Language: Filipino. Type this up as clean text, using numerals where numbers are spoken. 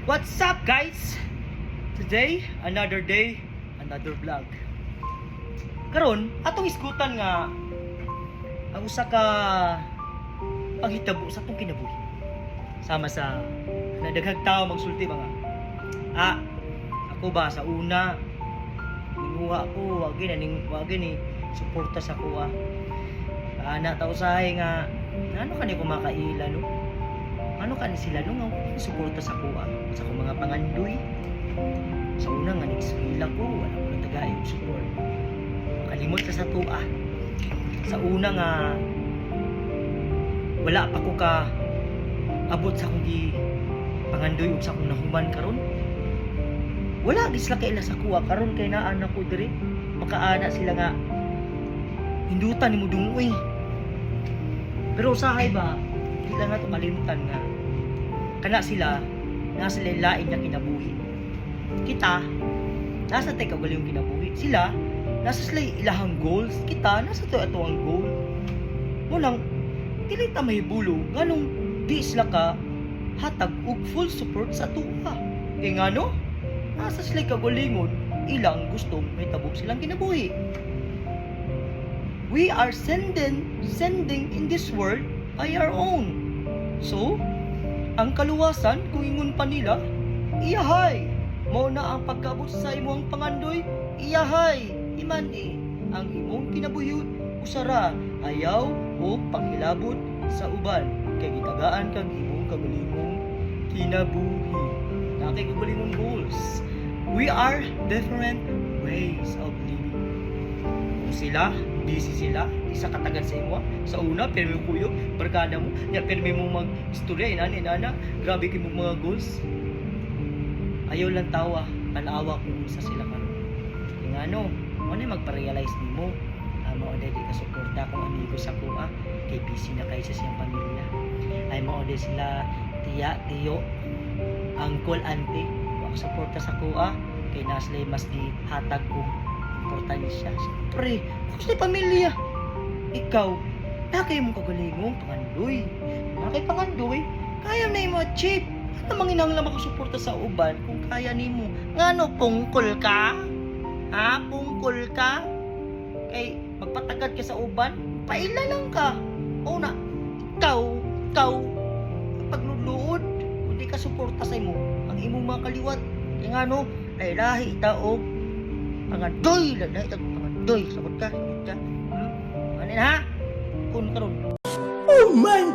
What's up guys? Today, another day, another vlog. Karon, atong isgutan nga ang usa ka panghitabo sa atong kinabuhi. Sama sa nadaghang tao magsulti mga ako ba sa una ninguha ko wagi ni suporta sa kuha. Ana ta usahay nga ano kani kumakaila no? Ano kani sila no nga suporta sa kuha sa akong mga pangandoy. Sa una nga nag-eskwela ko, wala ko na tagay yung support. Kalimot ka sa tuwa. Sa una nga wala pa ko ka abot sa akong pangandoy ug sa akong nahuman karon. Wala gid sila kaila sa kuha karon kay naa na ko diri. Makaana sila nga hindutan nimo dungoy. Pero usahay ba, di lang nato kalimutan nga kana sila nasa lain nga kinabuhi. Kita nasa tay kagaling kinabuhi. Sila nasa sila ilahang goals. Kita nasa to ato ang goal. Mo lang dili ta mahibulo nganong di sila ka hatag og full support sa tuwa. Kay ngano nasa sila kagalingon ilang gustong may tabok silang kinabuhi. We are sending in this world by our own. So, ang kaluwasan kung ingon pa nila, iyahay. Mao na ang pagkaabot sa imong pangandoy, iyahay. Imani ang imong kinabuhi usara ayaw o panghilabot sa uban kay gitagaan kang imong kagalingong kinabuhi. Nakay kagalingong goals. We are different ways of living. Sila busy sila, isa katagan sa imo. Sa una, pero mo kuyo, barkada mo, pero mo mag-istorya, inana, grabe kayo mga goals. Ayaw lang tawa, tanawa kung isa sila karon. Yung ano magpa-realize mo, maoday di ka suporta kung amigo sa kuha, kay busy na kayo sa siyang pamilya. Ay maoday sila, tiya, tiyo, uncle, auntie, wak suporta sa kuha, kay naslay mas di hatag o importansya. Siyempre, gusto ni pamilya. Ikaw, nakay mong kagalingong pangandoy. Nakay pangandoy, kaya na yung achieve. Ano manginanglam ako suporta sa uban kung kaya ni mo? Ngano, pungkol ka? Ha? Pungkol ka? Kay, magpatagad ka sa uban, paila lang ka. O na, ikaw, pagluluod, kung di ka suporta sa imo, ang imong mga kaliwat. Kaya ngano, ay lahi itaog, pangandoy lang na itag pangandoy sabot ka ano ha kun karon. Oh my